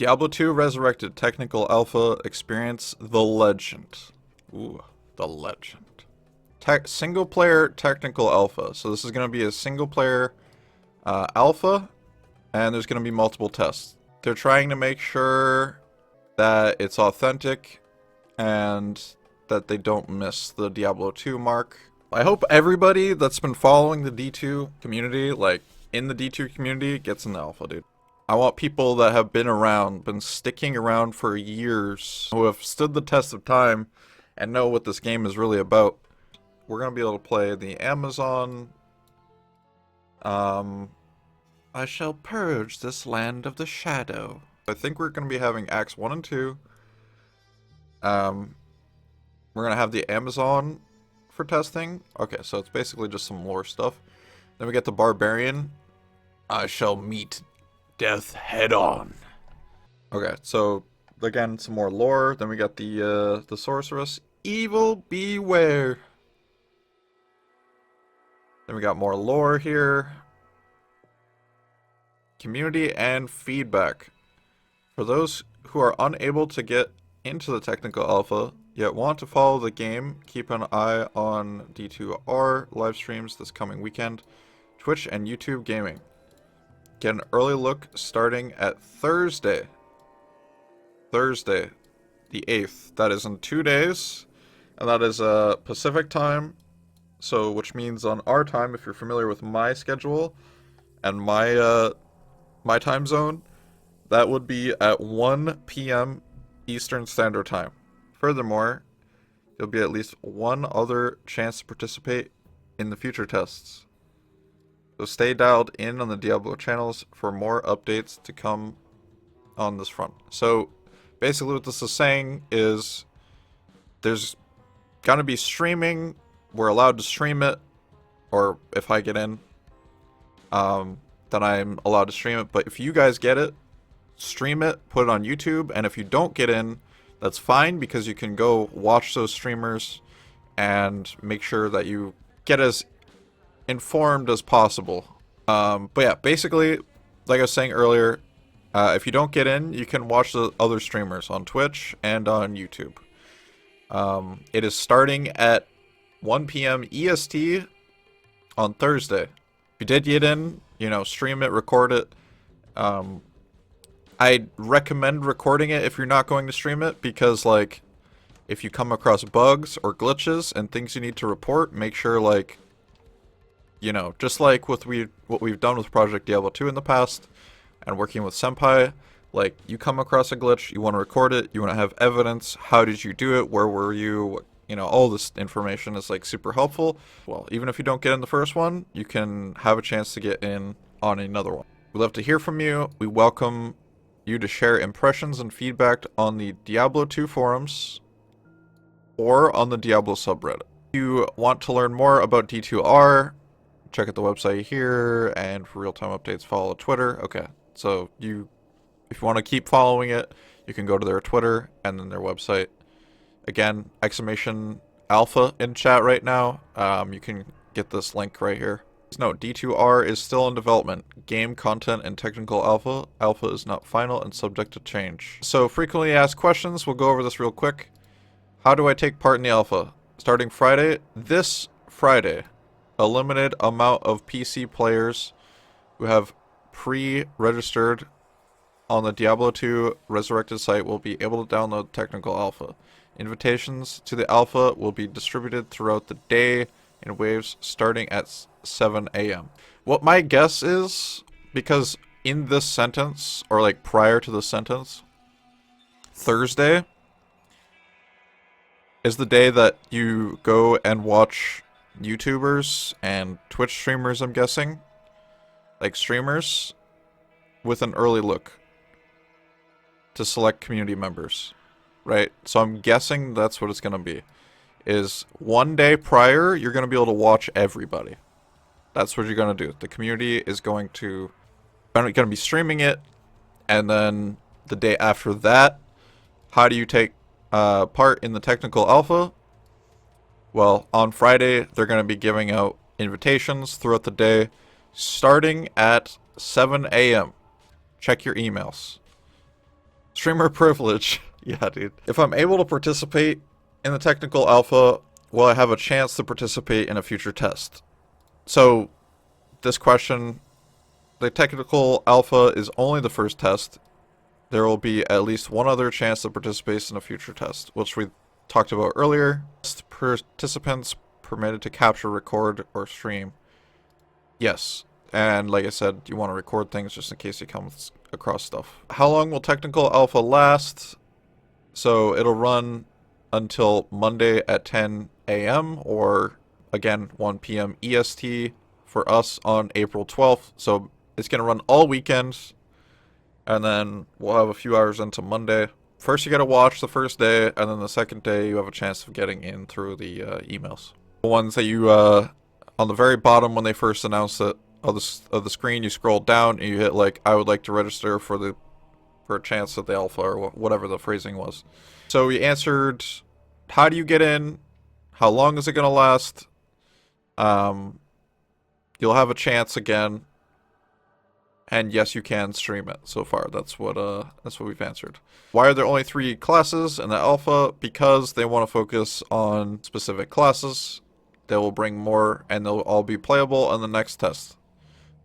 Diablo 2 Resurrected Technical Alpha Experience The Legend. Ooh, The Legend. Single player Technical Alpha. So this is going to be a single player alpha, and there's going to be multiple tests. They're trying to make sure that it's authentic and that they don't miss the Diablo 2 mark. I hope everybody that's been following the D2 community, like in the D2 community, gets in the alpha, dude. I want people that have been around, been sticking around for years, who have stood the test of time and know what this game is really about. We're going to be able to play the Amazon. I shall purge this land of the shadow. I think we're going to be having Acts 1 and 2. We're going to have the Amazon for testing. Okay, so it's basically just some lore stuff. Then we get the Barbarian. I shall meet death head on. Okay, so again, some more lore. Then we got the Sorceress. Evil beware. Then we got more lore here. Community and feedback. For those who are unable to get into the technical alpha, yet want to follow the game, keep an eye on D2R live streams this coming weekend, Twitch and YouTube gaming. Get an early look starting at Thursday, the 8th. That is in 2 days, and that is Pacific time, so which means on our time, if you're familiar with my schedule and my time zone, that would be at 1 p.m. Eastern Standard Time. Furthermore, there'll be at least one other chance to participate in the future tests. So stay dialed in on the Diablo channels for more updates to come on this front. So basically what this is saying is there's gonna be streaming. We're allowed to stream it, or if I get in, then I'm allowed to stream it. But if you guys get it, stream it, put it on YouTube, and if you don't get in, that's fine, because you can go watch those streamers and make sure that you get as informed as possible. But yeah, basically, like I was saying earlier, if you don't get in, you can watch the other streamers on Twitch and on YouTube. It is starting at 1 p.m. EST on Thursday. If you did get in, you know, stream it, record it. I'd recommend recording it if you're not going to stream it, because, like, if you come across bugs or glitches and things you need to report, make sure, like, you know, just like what we've done with Project Diablo 2 in the past, and working with Senpai, like, you come across a glitch, you want to record it, you want to have evidence, how did you do it, where were you, you know, all this information is, like, super helpful. Well, even if you don't get in the first one, you can have a chance to get in on another one. We'd love to hear from you. We welcome you to share impressions and feedback on the Diablo 2 forums or on the Diablo subreddit. If you want to learn more about D2R, check out the website here, and for real-time updates, follow Twitter. Okay, so if you want to keep following it, you can go to their Twitter and then their website. Again, !alpha in chat right now. You can get this link right here. Note, D2R is still in development. Game content and technical alpha. Alpha is not final and subject to change. So, frequently asked questions. We'll go over this real quick. How do I take part in the alpha? Starting Friday, this Friday, a limited amount of PC players who have pre-registered on the Diablo 2 Resurrected site will be able to download technical alpha. Invitations to the alpha will be distributed throughout the day in waves starting at 7 a.m. What my guess is, because in this sentence, or like prior to the sentence, Thursday is the day that you go and watch YouTubers and Twitch streamers, I'm guessing, like streamers, with an early look to select community members, right? So I'm guessing that's what it's going to be. Is one day prior, you're going to be able to watch everybody. That's what you're going to do. The community is going to be streaming it, and then the day after that, how do you take part in the technical alpha? Well, on Friday, they're going to be giving out invitations throughout the day, starting at 7 a.m. Check your emails. Streamer privilege. Yeah, dude. If I'm able to participate in the technical alpha, will I have a chance to participate in a future test? So, this question, the technical alpha is only the first test. There will be at least one other chance to participate in a future test, which we talked about earlier. Participants permitted to capture, record, or stream. Yes. And like I said, you want to record things just in case you come across stuff. How long will technical alpha last? So it'll run until Monday at 10 a.m. or again 1 p.m. EST for us on April 12th. So it's going to run all weekends, and then we'll have a few hours into Monday. First you got to watch the first day, and then the second day you have a chance of getting in through the emails. The ones that you on the very bottom when they first announced it of the screen, you scroll down and you hit like I would like to register for a chance at the alpha or whatever the phrasing was. So we answered, how do you get in? How long is it gonna last? You'll have a chance again, and yes, you can stream it. So far, that's what we've answered. Why are there only 3 classes in the alpha? Because they want to focus on specific classes. They will bring more, and they'll all be playable on the next test.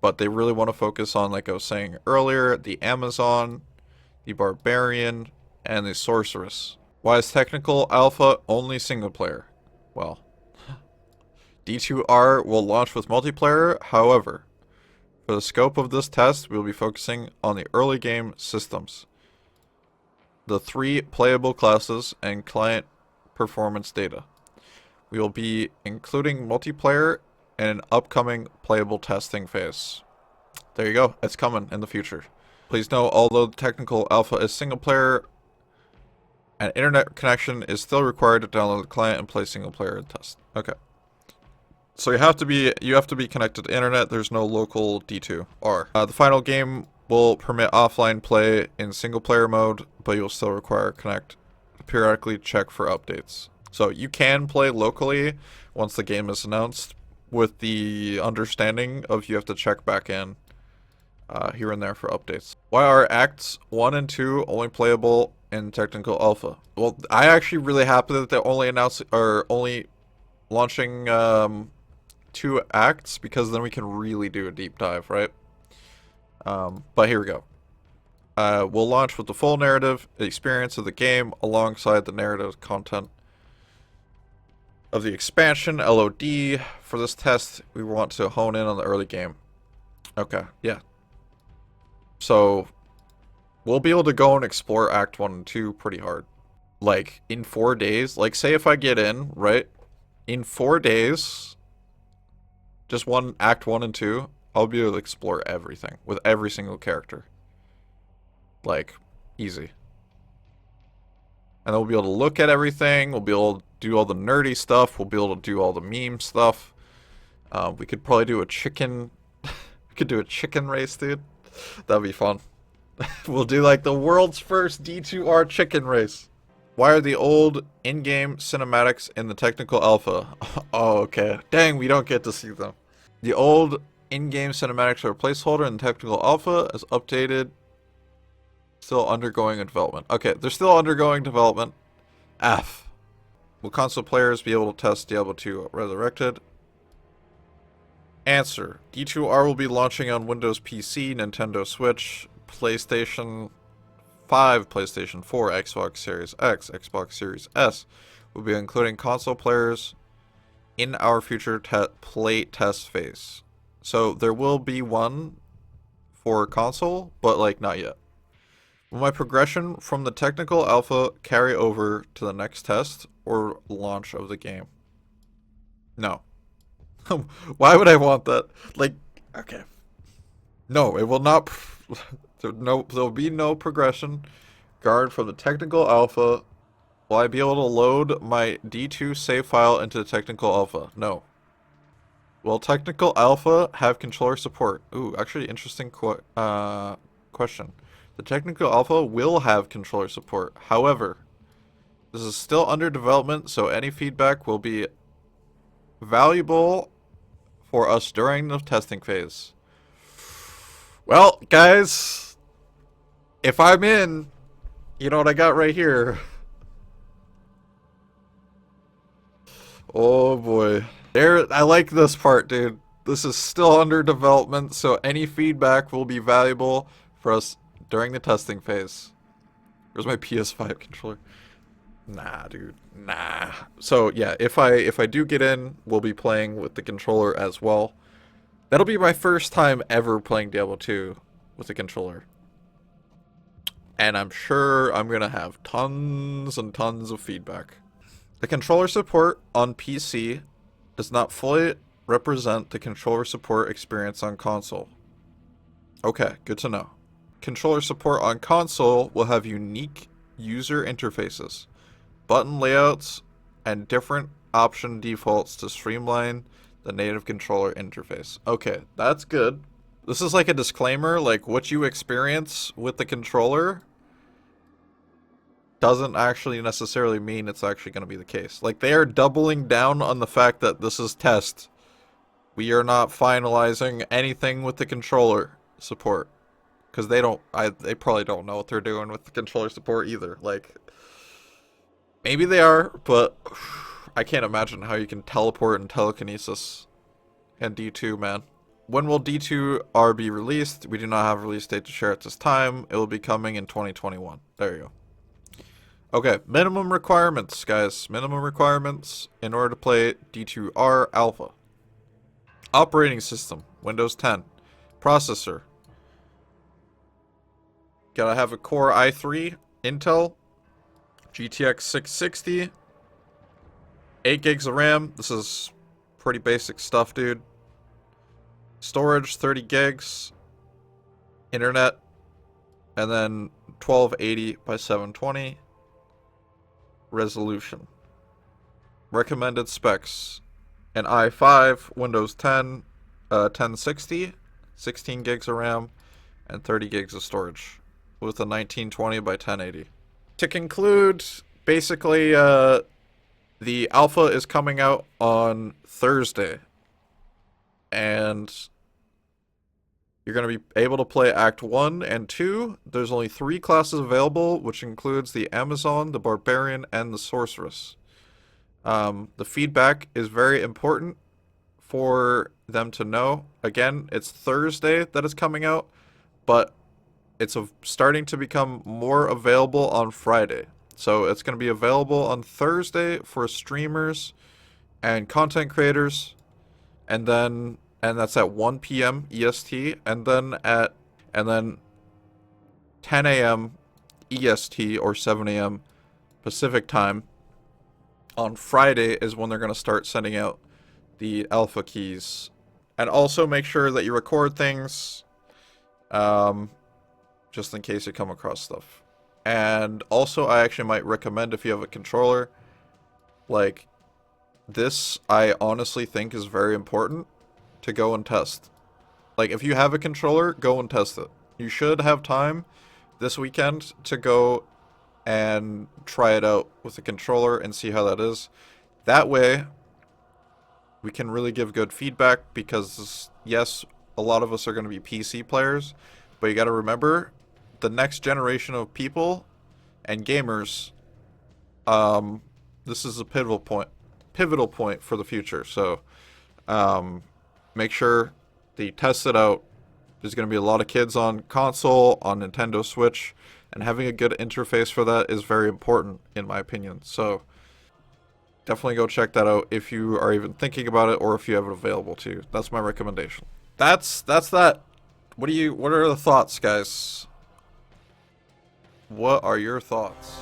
But they really want to focus on, like I was saying earlier, the Amazon, the Barbarian, and the Sorceress. Why is technical alpha only single player? Well, D2R will launch with multiplayer. However, for the scope of this test, we will be focusing on the early game systems, the 3 playable classes, and client performance data. We will be including multiplayer in an upcoming playable testing phase. There you go. It's coming in the future. Please know, although the technical alpha is single player, an internet connection is still required to download the client and play single player test. Okay. So you have to be connected to internet. There's no local D2R. The final game will permit offline play in single player mode, but you'll still require connect to periodically check for updates. So you can play locally once the game is announced, with the understanding of you have to check back in here and there for updates. Why are Acts 1 and 2 only playable in technical alpha? Well, I actually really happy that they're only launching 2 acts, because then we can really do a deep dive, right? But here we go. We'll launch with the full narrative experience of the game alongside the narrative content of the expansion, LOD. For this test, we want to hone in on the early game. Okay, yeah. So, we'll be able to go and explore Act 1 and 2 pretty hard. Like, in 4 days. Like, say if I get in, right? In 4 days, just Act 1 and 2, I'll be able to explore everything with every single character. Like, easy. And then we'll be able to look at everything. We'll be able to do all the nerdy stuff. We'll be able to do all the meme stuff. We could probably do a chicken... we could do a chicken race, dude. That'd be fun. We'll do like the world's first D2R chicken race. Why are the old in-game cinematics in the technical alpha? Oh, okay. Dang, we don't get to see them. The old in-game cinematics are a placeholder in the technical alpha as updated. Still undergoing development. Okay, they're still undergoing development. F. Will console players be able to test Diablo 2 Resurrected? Answer. D2R will be launching on Windows PC, Nintendo Switch, PlayStation 5, PlayStation 4, Xbox Series X, Xbox Series S. We'll be including console players in our future play test phase. So there will be one for console, but like not yet. Will my progression from the technical alpha carry over to the next test or launch of the game? No. Why would I want that? Like, okay. No, it will not. There'll be no progression guard from the technical alpha. Will I be able to load my D2 save file into the technical alpha? No. Will technical alpha have controller support? Ooh, actually interesting question. The technical alpha will have controller support. However, this is still under development, so any feedback will be valuable for us during the testing phase. Well, guys, if I'm in, You know what I got right here? Oh boy. There, I like this part, dude. This is still under development, so any feedback will be valuable for us during the testing phase. Where's my PS5 controller? Nah, dude. Nah. So yeah, if I do get in, we'll be playing with the controller as well. That'll be my first time ever playing Diablo 2 with a controller. And I'm sure I'm gonna have tons and tons of feedback. The controller support on PC does not fully represent the controller support experience on console. Okay, good to know. Controller support on console will have unique user interfaces, button layouts, and different option defaults to streamline the native controller interface. Okay, that's good. This is like a disclaimer, like what you experience with the controller doesn't actually necessarily mean it's actually going to be the case. Like, they are doubling down on the fact that this is test. We are not finalizing anything with the controller support. Because they probably don't know what they're doing with the controller support either. Like, maybe they are, but I can't imagine how you can teleport and telekinesis in D2, man. When will D2R be released? We do not have a release date to share at this time. It will be coming in 2021. There you go. Okay, minimum requirements, guys. Minimum requirements in order to play D2R Alpha. Operating system, Windows 10. Processor. Gotta have a Core i3, Intel, GTX 660, 8 gigs of RAM. This is pretty basic stuff, dude. Storage, 30 gigs. Internet, and then 1280 by 720. Resolution. Recommended specs: an i5, Windows 10, 1060, 16 gigs of RAM, and 30 gigs of storage, with a 1920 by 1080. To conclude, basically, the alpha is coming out on Thursday, and you're going to be able to play Act 1 and 2. There's only 3 classes available, which includes the Amazon, the Barbarian, and the Sorceress. The feedback is very important for them to know. Again, it's Thursday that it's coming out, but it's starting to become more available on Friday. So it's going to be available on Thursday for streamers and content creators, and that's at 1 p.m. EST, and then 10 a.m. EST or 7 a.m. Pacific time on Friday is when they're going to start sending out the alpha keys. And also make sure that you record things, just in case you come across stuff. And also, I actually might recommend, if you have a controller, like, this I honestly think is very important to go and test. Like, if you have a controller, go and test it. You should have time this weekend to go and try it out with a controller and see how that is. That way, we can really give good feedback, because, yes, a lot of us are going to be PC players, but you got to remember, the next generation of people and gamers, this is a pivotal point for the future. So, make sure that you test it out. There's going to be a lot of kids on console, on Nintendo Switch, and having a good interface for that is very important, in my opinion. So, definitely go check that out if you are even thinking about it, or if you have it available to you. That's my recommendation. That's that. What are the thoughts, guys? What are your thoughts?